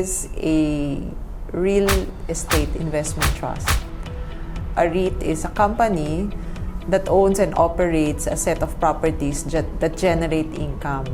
is a real estate investment trust. A REIT is a company that owns and operates a set of properties that generate income.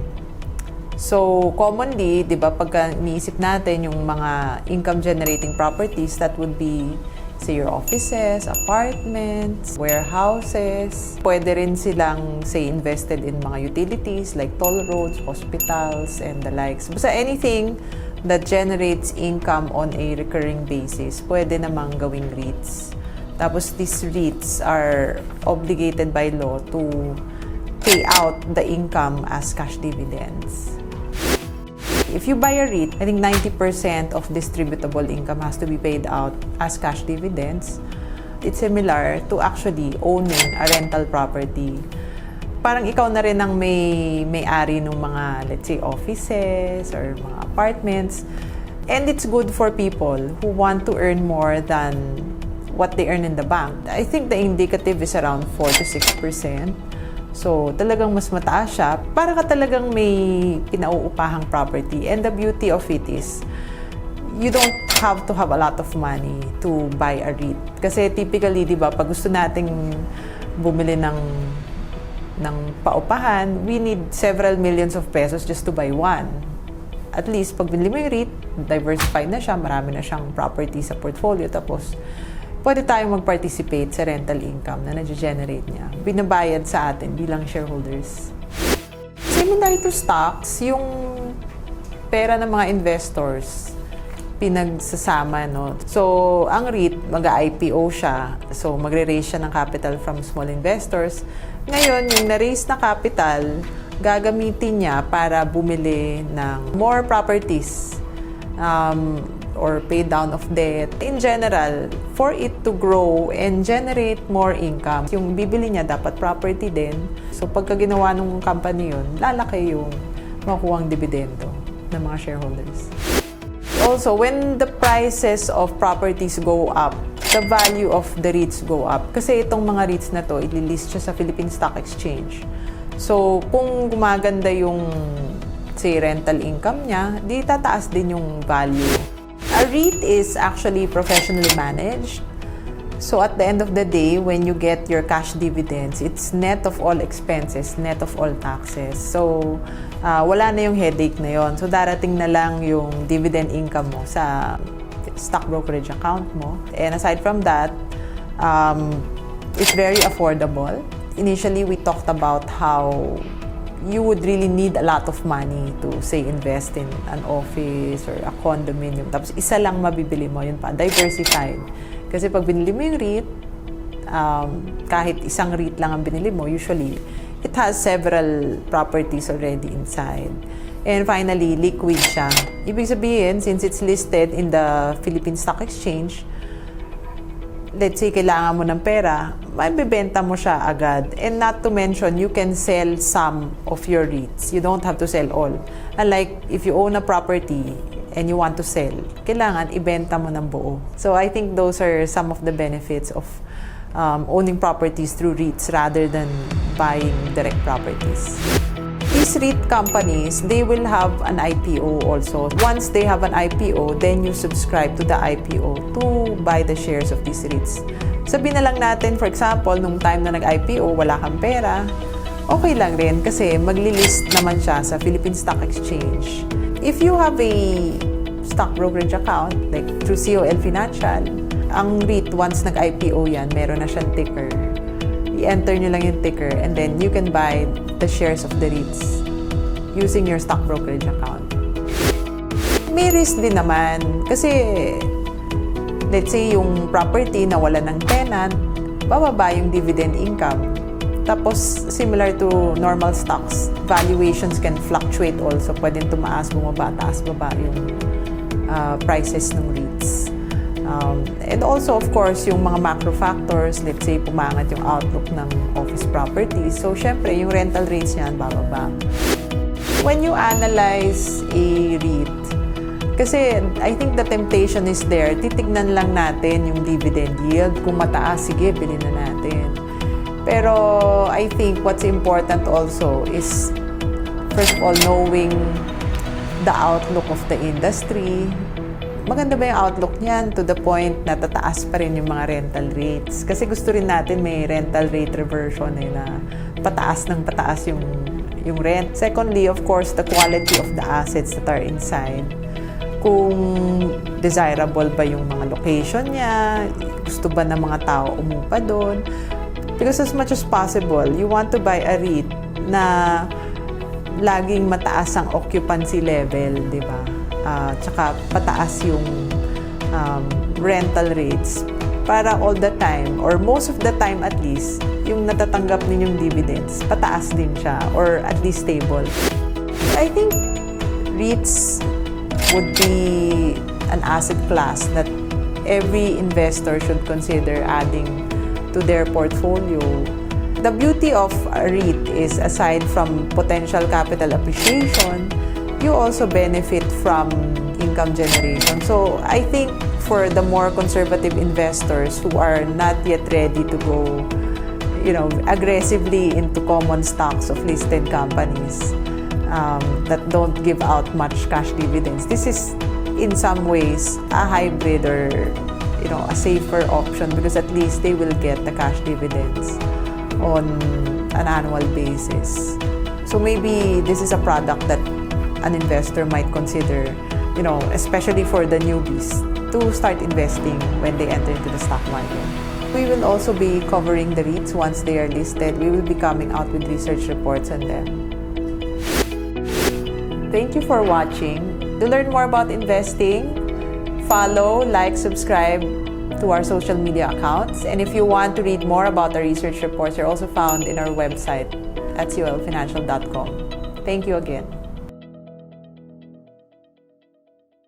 So, commonly, di ba, pagka iniisip natin yung mga income-generating properties, that would be, say, your offices, apartments, warehouses. Pwede rin silang, say, invested in mga utilities like toll roads, hospitals, and the likes. Basta anything that generates income on a recurring basis, pwede namang gawing REITs. Tapos, these REITs are obligated by law to pay out the income as cash dividends. If you buy a REIT, I think 90% of distributable income has to be paid out as cash dividends. It's similar to actually owning a rental property. Parang ikaw na rin ang may-ari ng mga, let's say, offices or mga apartments. And it's good for people who want to earn more than what they earn in the bank. I think the indicative is around 4 to 6%. So, talagang mas mataas siya para ka talagang may pinauupahang property. And the beauty of it is, you don't have to have a lot of money to buy a REIT. Kasi typically, di ba, pag gusto nating bumili ng paupahan, we need several millions of pesos just to buy one. At least, pag binili mo yung REIT, diversified na siya, marami na siyang property sa portfolio, tapos pwede tayong mag-participate sa rental income na nag-generate niya. Binabayad sa atin bilang shareholders. Similar to stocks, yung pera ng mga investors, pinagsasama, no? So, ang REIT, mag-IPO siya. So, magre-raise siya ng capital from small investors. Ngayon, yung na-raise na capital, gagamitin niya para bumili ng more properties. Or pay down of debt. In general, for it to grow and generate more income, yung bibili niya dapat property din. So pagka ginawa ng company yun, lalaki yung makuhang dividendo ng mga shareholders. Also, when the prices of properties go up, the value of the REITs go up. Kasi itong mga REITs na to, ililist siya sa Philippine Stock Exchange. So kung gumaganda yung, say, rental income niya, di tataas din yung value. A REIT is actually professionally managed. So at the end of the day, when you get your cash dividends, it's net of all expenses, net of all taxes. So wala na yung headache na yon. So darating na lang yung dividend income mo sa stock brokerage account mo. And aside from that, it's very affordable. Initially, we talked about how you would really need a lot of money to, say, invest in an office or a condominium. Tapos, isa lang mabibili mo, yun pa, diversified. Kasi pag binili mo yung REIT, kahit isang REIT lang ang binili mo, usually, it has several properties already inside. And finally, liquid siya. Ibig sabihin, since it's listed in the Philippine Stock Exchange, let's say, kailangan mo ng pera, maibibenta mo siya agad. And not to mention, you can sell some of your REITs. You don't have to sell all. Unlike if you own a property and you want to sell, kailangan ibenta mo ng buo. So I think those are some of the benefits of owning properties through REITs rather than buying direct properties. These REIT companies, they will have an IPO also. Once they have an IPO, then you subscribe to the IPO to buy the shares of these REITs. Sabihin na lang natin, for example, nung time na nag-IPO, wala kang pera, okay lang rin kasi maglilist naman siya sa Philippine Stock Exchange. If you have a stock brokerage account, like through COL Financial, ang REIT, once nag-IPO yan, meron na siyang ticker. I-enter nyo lang yung ticker and then you can buy the shares of the REITs using your stock brokerage account. May risk din naman kasi let's say yung property na wala ng tenant, bababa yung dividend income. Tapos similar to normal stocks, valuations can fluctuate also. Pwedeng tumaas, bumaba, taas, baba yung prices ng REITs. And also, of course, yung mga macro factors, let's say, pumangat yung outlook ng office properties. So, syempre, yung rental rates niyan, bababa. When you analyze a REIT, kasi I think the temptation is there, titignan lang natin yung dividend yield. Kung mataas, sige, bilhin na natin. Pero I think what's important also is, first of all, knowing the outlook of the industry, maganda ba yung outlook niyan to the point na tataas pa rin yung mga rental rates? Kasi gusto rin natin may rental rate reversion na pataas ng pataas yung rent. Secondly, of course, the quality of the assets that are inside. Kung desirable ba yung mga location niya, gusto ba ng mga tao umupa doon. Because as much as possible, you want to buy a REIT na laging mataas ang occupancy level, di ba? Tsaka pataas yung rental rates para all the time, or most of the time at least, yung natatanggap ninyong dividends, pataas din siya, or at least stable. I think REITs would be an asset class that every investor should consider adding to their portfolio. The beauty of a REIT is, aside from potential capital appreciation, you also benefit from income generation. So I think for the more conservative investors who are not yet ready to go, aggressively into common stocks of listed companies that don't give out much cash dividends, this is in some ways a hybrid, or a safer option, because at least they will get the cash dividends on an annual basis. So maybe this is a product that an investor might consider, especially for the newbies, to start investing when they enter into the stock market. We will also be covering the REITs once they are listed. We will be coming out with research reports on them. Thank you for watching. To learn more about investing, follow, like, subscribe to our social media accounts. And if you want to read more about our research reports, they're also found in our website at colfinancial.com. Thank you again.